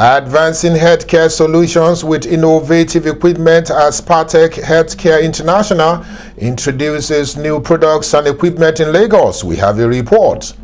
Advancing healthcare solutions with innovative equipment as Partec HealthCare International introduces new products and equipment in Lagos. We have a report.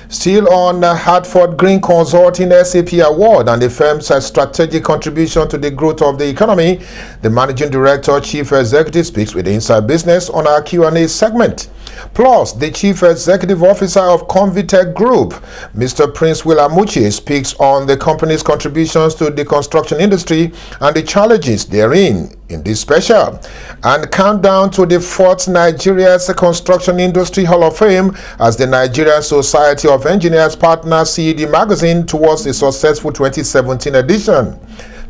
Still on Hartford Consulting SAP Award and the firm's strategic contribution to the growth of the economy, the Managing Director, Chief Executive speaks with Inside Business on our Q&A segment. Plus, the Chief Executive Officer of Convitech Group, Mr. Prince Wilamuchi, speaks on the company's contributions to the construction industry and the challenges therein in this special. And countdown to the 4th Nigeria's Construction Industry Hall of Fame as the Nigerian Society of Engineers partners CED magazine towards a successful 2017 edition.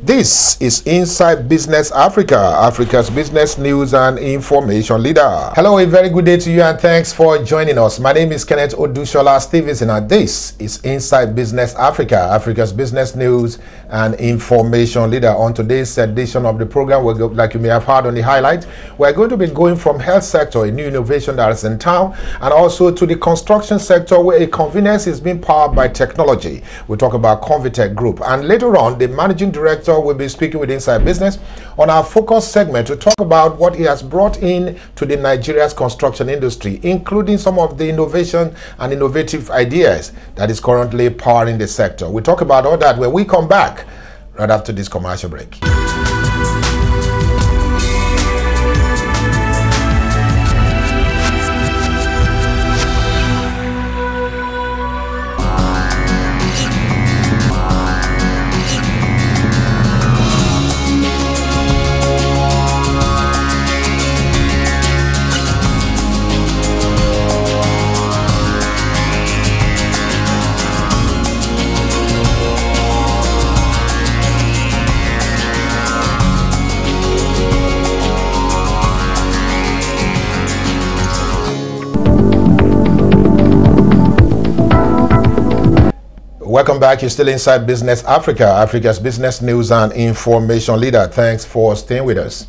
This is Inside Business Africa, Africa's business news and information leader. Hello, a very good day to you and thanks for joining us. My name is Kenneth Odushola Stevenson and this is Inside Business Africa, Africa's business news and information leader. On today's edition of the program, like you may have heard on the highlight, we're going to be going from health sector, a new innovation that is in town, and also to the construction sector where a convenience is being powered by technology. We'll talk about Convitech Group, and later on, the managing director will be speaking with Inside Business on our focus segment to talk about what he has brought in to the Nigeria's construction industry, including some of the innovation and innovative ideas that is currently powering the sector. We'll talk about all that when we come back right after this commercial break. Welcome back. You're still Inside Business Africa, Africa's business news and information leader. Thanks for staying with us.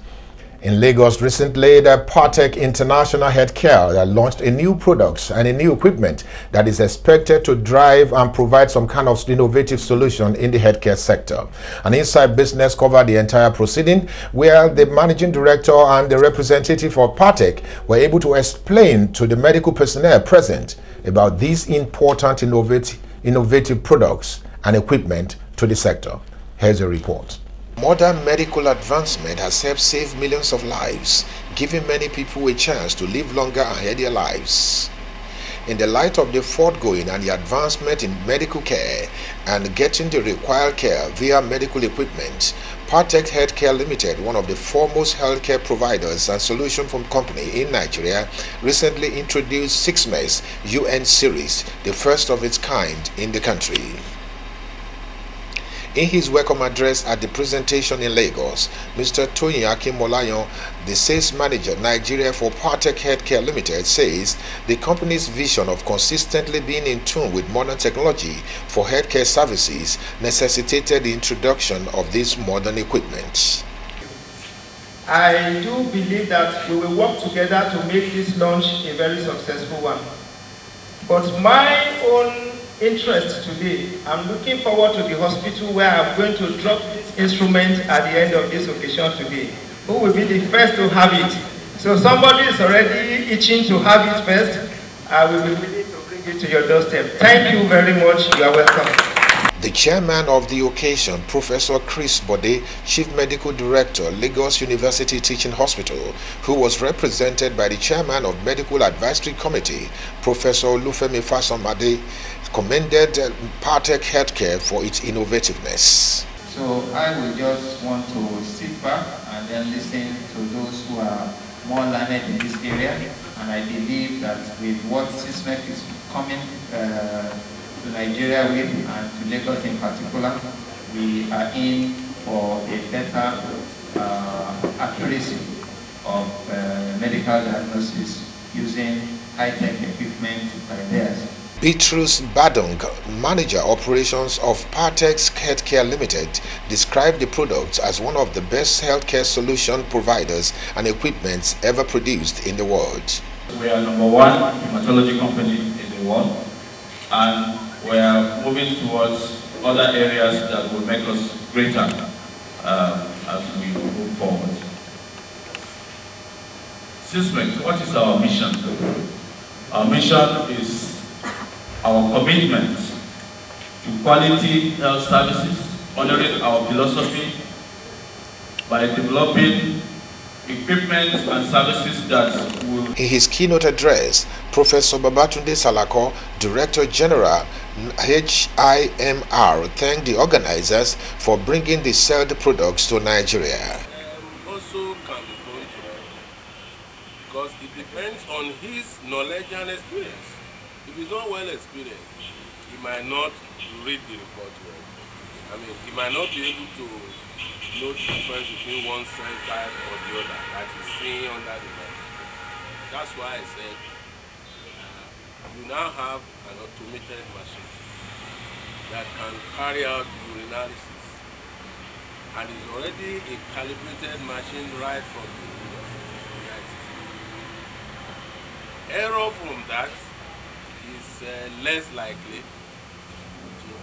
In Lagos recently, the Partec International HealthCare launched a new product and a new equipment that is expected to drive and provide some kind of innovative solution in the healthcare sector. An Inside Business covered the entire proceeding where the managing director and the representative of Partec were able to explain to the medical personnel present about these important innovative products and equipment to the sector. Here's a report. Modern medical advancement has helped save millions of lives, giving many people a chance to live longer and healthier lives. In the light of the foregoing and the advancement in medical care and getting the required care via medical equipment, Partec HealthCare Limited, one of the foremost healthcare providers and solution from company in Nigeria, recently introduced 6-mess UN series, the first of its kind in the country. In his welcome address at the presentation in Lagos, Mr. Toyin Akinmolayan, the sales manager Nigeria for Partec HealthCare Limited, says the company's vision of consistently being in tune with modern technology for healthcare services necessitated the introduction of this modern equipment. I do believe that we will work together to make this launch a very successful one. But my own interest today, I'm looking forward to the hospital where I'm going to drop this instrument at the end of this occasion today. Who will be the first to have it? So somebody is already itching to have it first. I will be willing to bring it to your doorstep. Thank you very much. You are welcome. The chairman of the occasion, Professor Chris Bode, Chief Medical Director, Lagos University Teaching Hospital, who was represented by the chairman of Medical Advisory Committee, Professor Olufemi Fasamade, commended Partec HealthCare for its innovativeness. So I will just want to sit back and then listen to those who are more learned in this area, and I believe that with what SysMec is coming to Nigeria with and to Lagos in particular, we are in for a better accuracy of medical diagnosis using high-tech equipment like theirs. Bitrus Badung, Manager Operations of Partec HealthCare Limited, described the product as one of the best healthcare solution providers and equipments ever produced in the world. We are #1 hematology company in the world, and we are moving towards other areas that will make us greater as we move forward. Sysmex, what is our mission? Our mission is our commitment to quality health services, honoring our philosophy by developing equipment and services that will... In his keynote address, Professor Babatunde Salako, Director General, HIMR, thanked the organizers for bringing the sold products to Nigeria. Also can be going to him, because it depends on his knowledge and experience. If he's not well experienced, he might not read the report well. I mean, he might not be able to know the difference between one cell type or the other that he's seeing under the microscope. That's why I said you now have an automated machine that can carry out urinalysis, and is already a calibrated machine right from the United. Error from that is less likely to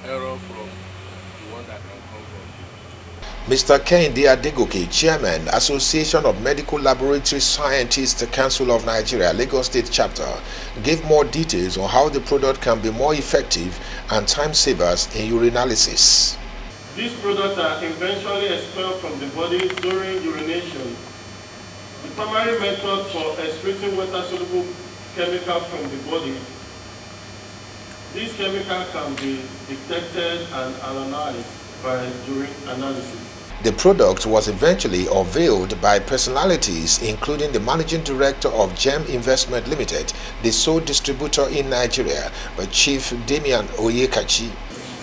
error from the one that can come from. Mr. Kehinde Adegoke, Chairman, Association of Medical Laboratory Scientists Council of Nigeria, Lagos State Chapter, gave more details on how the product can be more effective and time savers in urinalysis. These products are eventually expelled from the body during urination. The primary method for excreting water-soluble chemical from the body. These chemicals can be detected and analyzed by urine analysis. The product was eventually unveiled by personalities including the Managing Director of GEM Investment Limited, the sole distributor in Nigeria, by Chief Damian Oyekachi.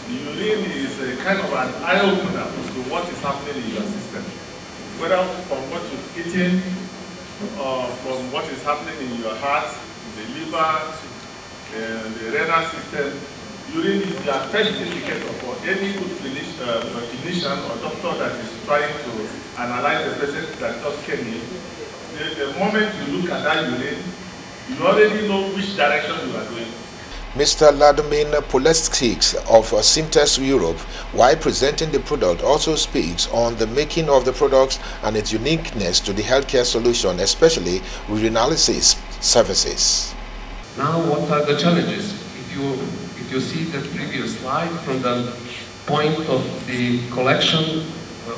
The urine is a kind of an eye-opener to what is happening in your system, whether from what you've eaten or from what is happening in your heart, the liver, the renal system. Urine is the first indicator for any good clinician or doctor that is trying to analyze the patient that just came in. The moment you look at that urine, you already know which direction you are going. Mr. Ladomin Poleskix of Simtes Europe, while presenting the product, also speaks on the making of the products and its uniqueness to the healthcare solution, especially urinalysis services. Now, what are the challenges? If you see the previous slide, from the point of the collection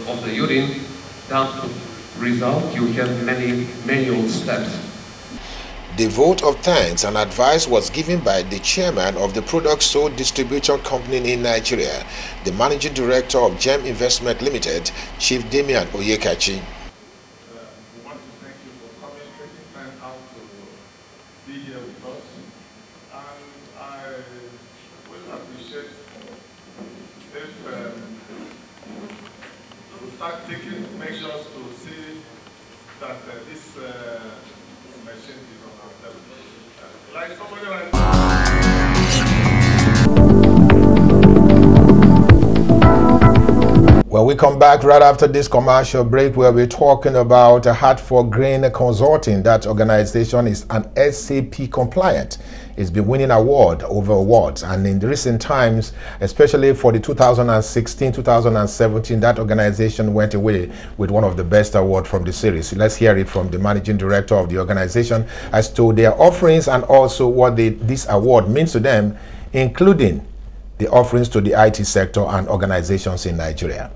of the urine down to result, you have many manual steps. The vote of thanks and advice was given by the chairman of the product sole distributor company in Nigeria, the managing director of GEM Investment Limited, Chief Damian Oyekachi. We want to thank you for coming, taking time out to be here with us. And I will appreciate if we start taking measures to see that this machine is on our level. Like somebody like When we come back right after this commercial break, we'll be talking about Hartford Consulting. That organization is an SAP compliant. It's been winning award over awards, and in the recent times, especially for the 2016-2017, that organization went away with one of the best awards from the series. Let's hear it from the managing director of the organization as to their offerings and also what this award means to them, including the offerings to the IT sector and organizations in Nigeria.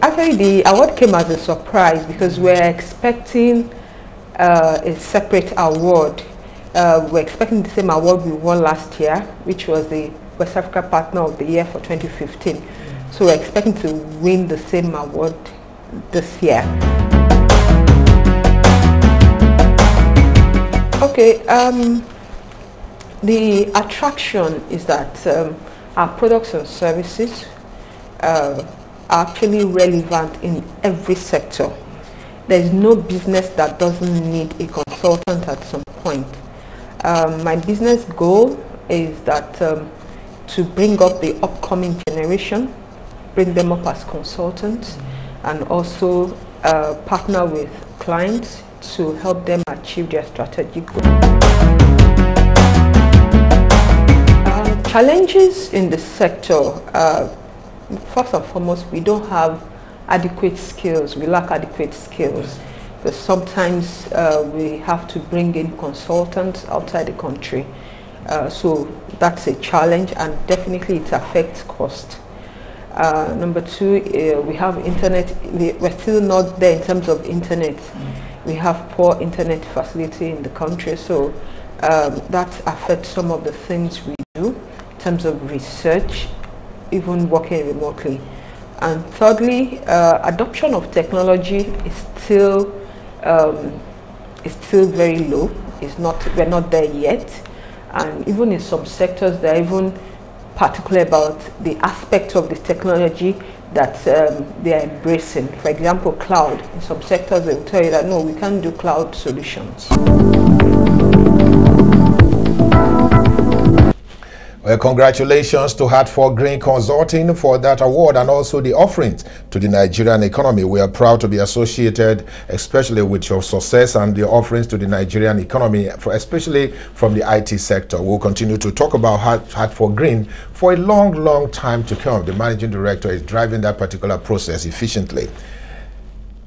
Actually, the award came as a surprise because we're expecting a separate award. We're expecting the same award we won last year, which was the West Africa Partner of the Year for 2015. So we're expecting to win the same award this year. Okay, the attraction is that our products and services are actually relevant in every sector. there's no business that doesn't need a consultant at some point. My business goal is that to bring up the upcoming generation, bring them up as consultants, and also partner with clients to help them achieve their strategic goals. Challenges in the sector, first and foremost, we don't have adequate skills. We lack adequate skills. So sometimes we have to bring in consultants outside the country. So that's a challenge, and definitely it affects cost. Number two, we have internet. We're still not there in terms of internet. We have poor internet facility in the country, so that affects some of the things we do in terms of research, even working remotely. And thirdly, adoption of technology is still very low. We're not there yet, and even in some sectors, they're even particular about the aspect of the technology that they are embracing. For example, cloud. In some sectors, they will tell you that no, we can't do cloud solutions. Well, congratulations to Hartford Green Consulting for that award and also the offerings to the Nigerian economy. We are proud to be associated, especially with your success and the offerings to the Nigerian economy, especially from the IT sector. We'll continue to talk about Hartford Green for a long, long time to come. The managing director is driving that particular process efficiently.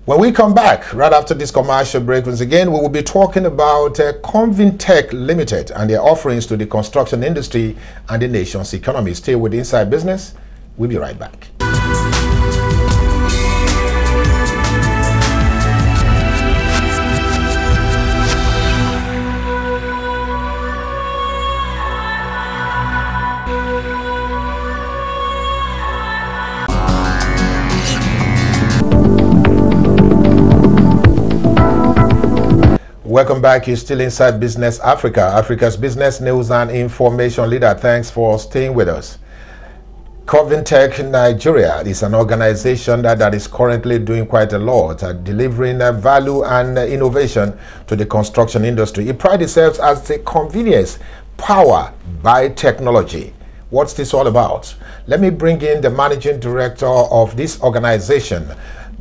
When we come back, right after this commercial break, once again, we will be talking about Convitech Limited and their offerings to the construction industry and the nation's economy. Stay with Inside Business. We'll be right back. Welcome back. You're still Inside Business Africa, Africa's business news and information leader. Thanks for staying with us. Convitech Nigeria is an organization that is currently doing quite a lot at delivering value and innovation to the construction industry. It prides itself as the convenience powered by technology. What's this all about? Let me bring in the managing director of this organization,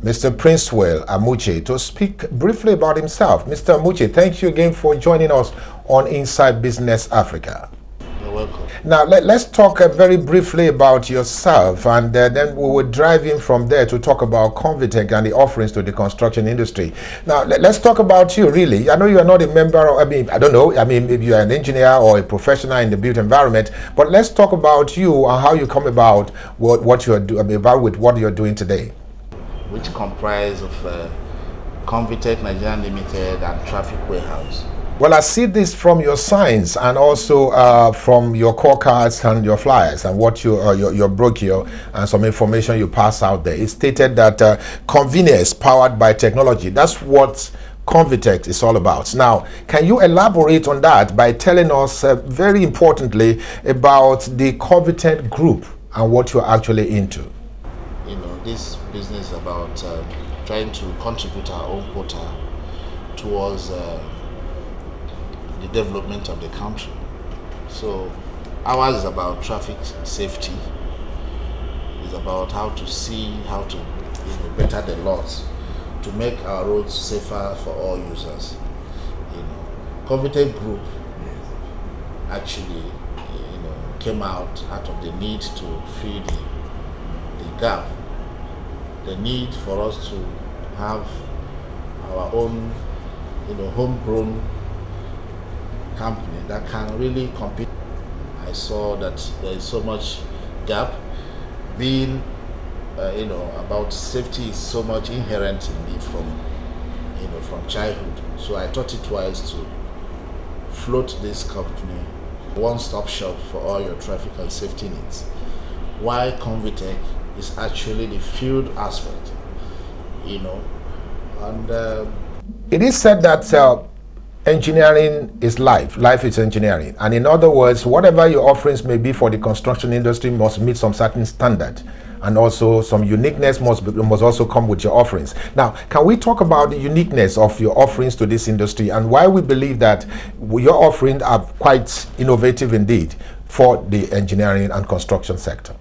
Mr. Princewell Amuche, to speak briefly about himself. Mr. Amuche, thank you again for joining us on Inside Business Africa. You're welcome. Now, let's talk very briefly about yourself, and then we will drive in from there to talk about Convitech and the offerings to the construction industry. Now, let's talk about you, really. I know you are not a member, I don't know, maybe you're an engineer or a professional in the built environment, but let's talk about you and how you come about what you're doing, with what you're doing today. Which comprise of Convitech Nigeria Limited and Traffic Warehouse. Well, I see this from your signs and also from your core cards and your flyers and what your brochure and some information you pass out there. It stated that convenience powered by technology. That's what Convitech is all about. Now, can you elaborate on that by telling us very importantly about the Convitech Group and what you're actually into? You know, this business about trying to contribute our own quota towards the development of the country. So ours is about traffic safety. It's about how to see how to better the laws to make our roads safer for all users. Convitech Group actually came out of the need to fill the gap, the need for us to have our own homegrown company that can really compete. I saw that there is so much gap, being about safety is so much inherent in me from childhood. So I thought it wise to float this company, one-stop shop for all your traffic and safety needs. Why Convitech is actually the field aspect, and it is said that engineering is life is engineering, and in other words, whatever your offerings may be for the construction industry must meet some certain standard, and also some uniqueness must also come with your offerings. Now, can we talk about the uniqueness of your offerings to this industry and why we believe that your offerings are quite innovative indeed for the engineering and construction sector?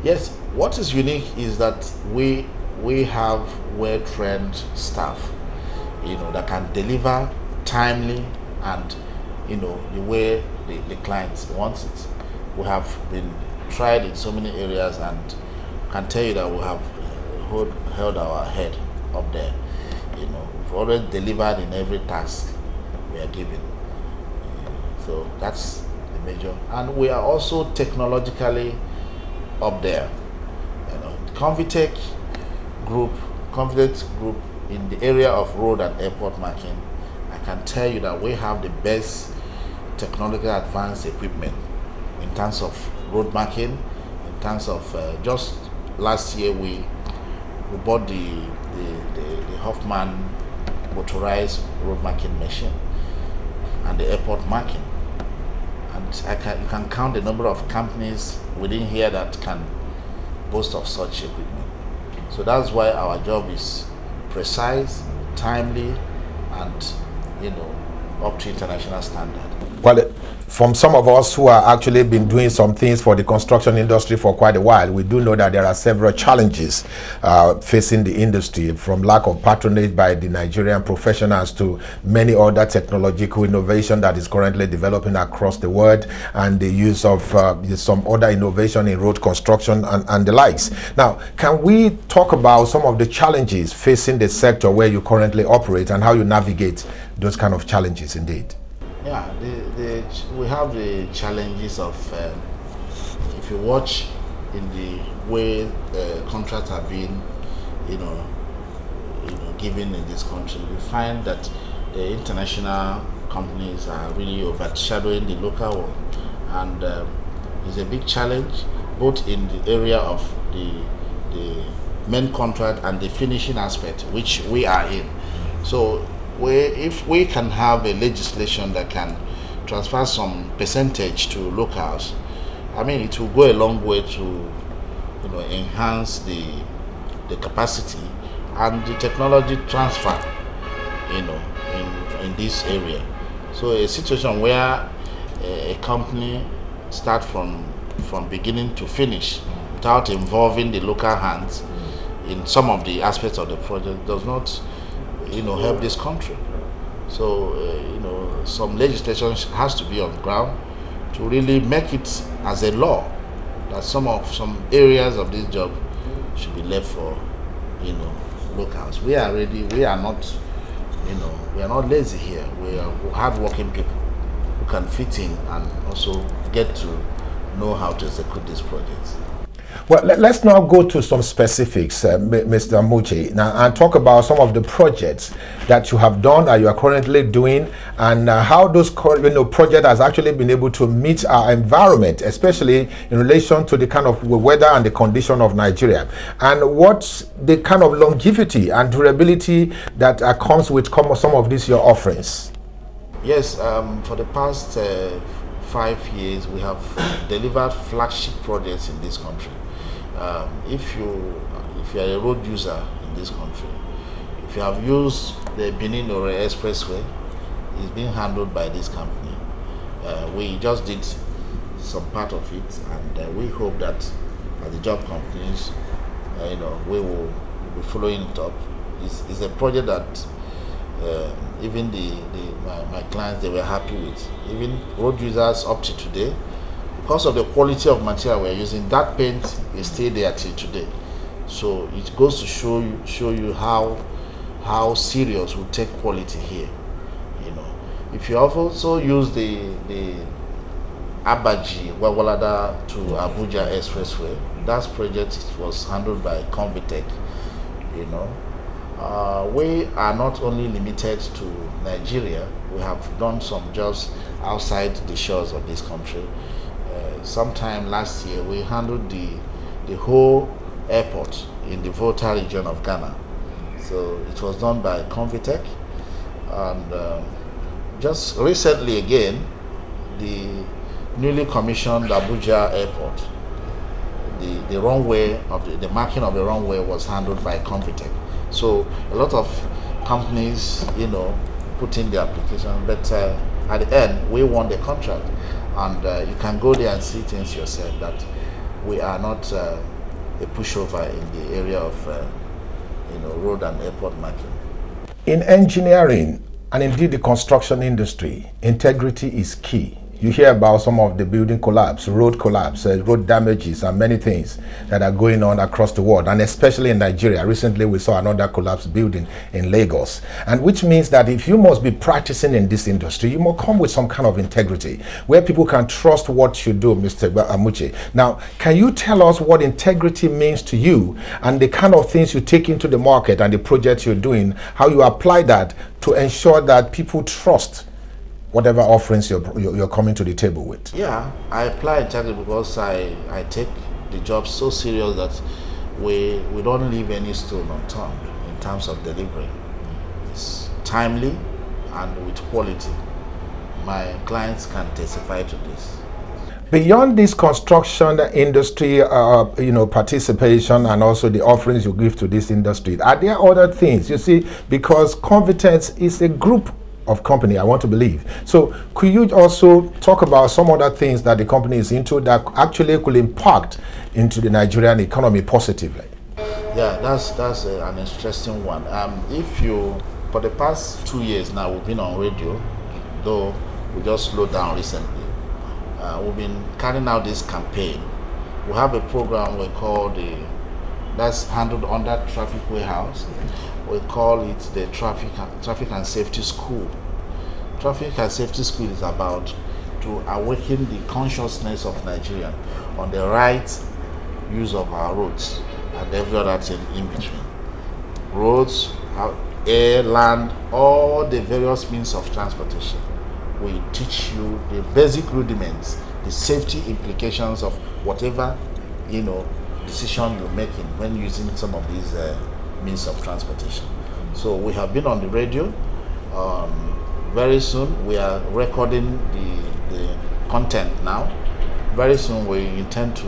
Yes, what is unique is that we have well-trained staff, that can deliver timely and, the way the clients wants it. We have been tried in so many areas and can tell you that we have held our head up there. We've always delivered in every task we are given. So that's the major. And we are also technologically up there. Convitech Group in the area of road and airport marking, I can tell you that we have the best technologically advanced equipment in terms of road marking, in terms of just last year we bought the Hoffman motorized road marking machine and the airport marking. And you can count the number of companies within here that can boast of such equipment. So that's why our job is precise, timely, and up to international standard. Well, from some of us who are actually been doing some things for the construction industry for quite a while, we do know that there are several challenges facing the industry, from lack of patronage by the Nigerian professionals to many other technological innovation that is currently developing across the world, and the use of some other innovation in road construction and the likes. Now, can we talk about some of the challenges facing the sector where you currently operate and how you navigate those kind of challenges indeed? Yeah, we have the challenges of, if you watch in the way contracts have been, given in this country, we find that the international companies are really overshadowing the local one, and it's a big challenge both in the area of the main contract and the finishing aspect, which we are in. So if we can have a legislation that can transfer some percentage to locals, I mean, it will go a long way to enhance the capacity and the technology transfer in this area. So a situation where a company start from beginning to finish without involving the local hands in some of the aspects of the project does not help this country. So some legislation has to be on the ground to really make it as a law that some areas of this job should be left for locals. We are ready. We are not lazy here. We are hardworking people who can fit in and also get to know how to execute these projects. Well, let's now go to some specifics, Mr. Muche, now, and talk about some of the projects that you have done, that you are currently doing, and how those projects has actually been able to meet our environment, especially in relation to the kind of weather and the condition of Nigeria, and what's the kind of longevity and durability that comes with some of these your offerings. Yes, for the past 5 years, we have delivered flagship projects in this country. If you are a road user in this country, if you have used the Benin or Expressway, it's being handled by this company. We just did some part of it, and we hope that as the job companies, we will be following it up. It's a project that even my clients, they were happy with. Even road users up to today, because of the quality of material we're using, that paint is still there till today. So it goes to show you how serious we take quality here. If you also use the Abaji Wawalada to Abuja Expressway, that project was handled by Convitech. We are not only limited to Nigeria. We have done some jobs outside the shores of this country. Sometime last year, we handled the whole airport in the Volta region of Ghana. So it was done by Convitech, and just recently again, the newly commissioned Abuja airport, the runway of the marking of the runway was handled by Convitech. So a lot of companies, put in the application, but at the end we won the contract, and you can go there and see things yourself that we are not a pushover in the area of road and airport marking. In engineering and indeed the construction industry, integrity is key. You hear about some of the building collapse, road damages, and many things that are going on across the world, and especially in Nigeria. Recently, we saw another collapsed building in Lagos, and which means that if you must be practicing in this industry, you must come with some kind of integrity where people can trust what you do, Mr. Amuche. Now, can you tell us what integrity means to you and the kind of things you take into the market and the projects you're doing, how you apply that to ensure that people trust whatever offerings you're coming to the table with? Yeah, I apply integrity because I take the job so serious that we don't leave any stone unturned in terms of delivery. It's timely and with quality. My clients can testify to this. Beyond this construction industry, participation and also the offerings you give to this industry, are there other things? You see, because Convitech is a group of company, I want to believe. So could you also talk about some other things that the company is into that actually could impact into the Nigerian economy positively? Yeah, that's an interesting one. For the past 2 years now, we've been on radio, though we just slowed down recently. We've been carrying out this campaign. We have a program we call that's handled under Traffic Warehouse. We call it the Traffic and Safety School. Traffic and Safety School is about to awaken the consciousness of Nigerians on the right use of our roads and every other thing in between. Roads, air, land, all the various means of transportation. We teach you the basic rudiments, the safety implications of whatever decision you're making when using some of these means of transportation. So we have been on the radio. Very soon we are recording the content now. Very soon we intend to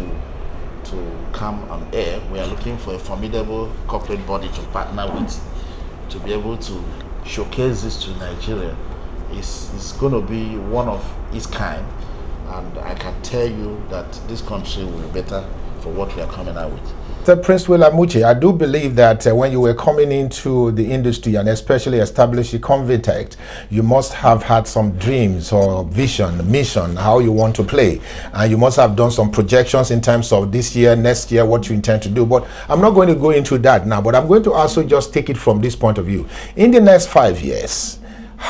come on air. We are looking for a formidable corporate body to partner with to be able to showcase this to Nigeria. It's going to be one of its kind, and I can tell you that this country will be better for what we are coming out with. Prince Will Amuche, I do believe that when you were coming into the industry and especially establishing Convitech, you must have had some dreams or vision, mission, how you want to play. And you must have done some projections in terms of this year, next year, what you intend to do. But I'm not going to go into that now, but I'm going to also just take it from this point of view. In the next 5 years,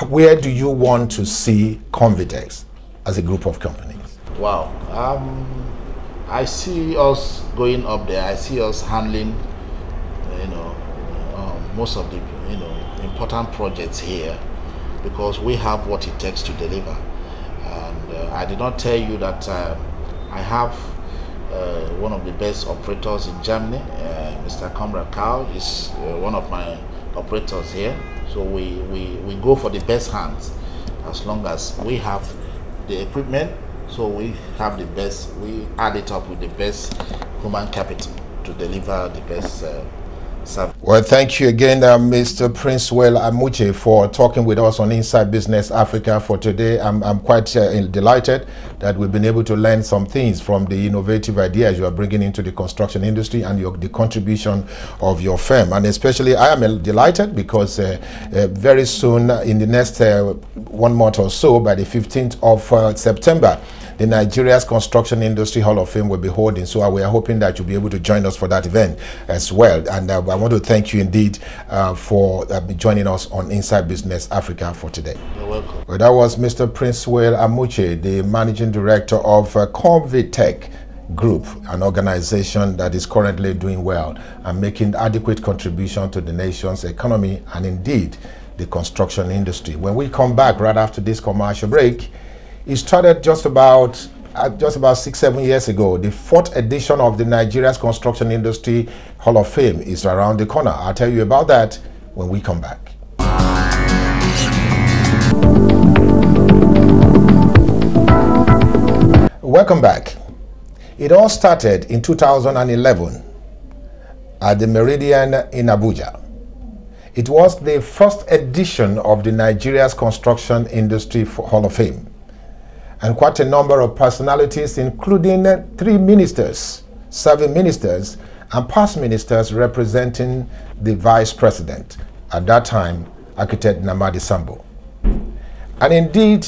where do you want to see Convitech as a group of companies? Wow. I see us going up there. I see us handling, most of the, important projects here because we have what it takes to deliver. And I did not tell you that I have one of the best operators in Germany. Mr. Comrade Carl is one of my operators here. So we go for the best hands as long as we have the equipment. So we have the best, we add it up with the best human capital to deliver the best service. Well, thank you again, Mr. Prince Will Amuche, for talking with us on Inside Business Africa for today. I'm quite delighted that we've been able to learn some things from the innovative ideas you are bringing into the construction industry and the contribution of your firm. And especially, I am delighted because very soon, in the next 1 month or so, by the 15th of September, the Nigeria's Construction Industry Hall of Fame will be holding. So we are hoping that you'll be able to join us for that event as well. And I want to thank you indeed for joining us on Inside Business Africa for today. You're welcome. Well, that was Mr. Prince Will Amuche, the Managing Director of Convitech Group, an organization that is currently doing well and making adequate contribution to the nation's economy and indeed the construction industry. When we come back right after this commercial break, it started just about 6-7 years ago. The 4th edition of the Nigeria's Construction Industry Hall of Fame is around the corner. I'll tell you about that when we come back. Welcome back. It all started in 2011 at the Meridian in Abuja. It was the first edition of the Nigeria's Construction Industry Hall of Fame, and quite a number of personalities, including 3 ministers, 7 ministers, and past ministers representing the vice president, at that time, architect Namadi Sambo. And indeed,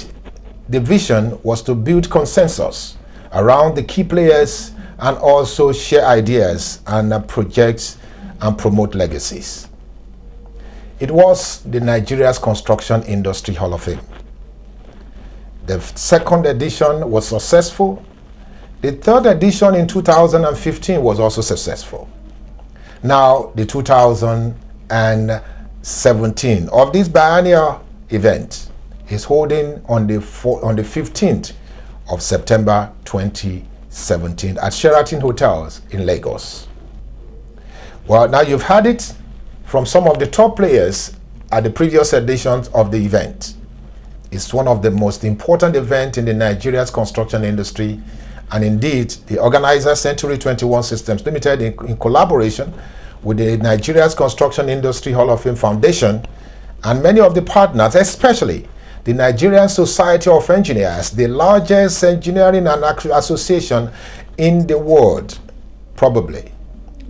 the vision was to build consensus around the key players and also share ideas and projects and promote legacies. It was the Nigeria's Construction Industry Hall of Fame. The second edition was successful. The third edition in 2015 was also successful. Now, the 2017 of this biennial event is holding on the 15th of September 2017 at Sheraton Hotels in Lagos. Well, now you've heard it from some of the top players at the previous editions of the event. It's one of the most important events in the Nigeria's construction industry, and indeed the organizer Century 21 Systems Limited in collaboration with the Nigeria's Construction Industry Hall of Fame Foundation and many of the partners, especially the Nigerian Society of Engineers, the largest engineering and association in the world, probably,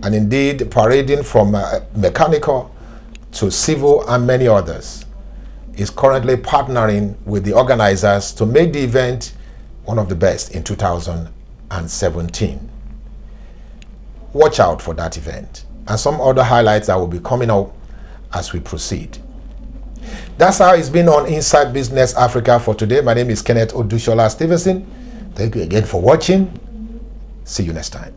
and indeed parading from mechanical to civil and many others, is currently partnering with the organizers to make the event one of the best in 2017. Watch out for that event and some other highlights that will be coming up as we proceed. That's how it's been on Inside Business Africa for today. My name is Kenneth Odushola Stevenson. Thank you again for watching. See you next time.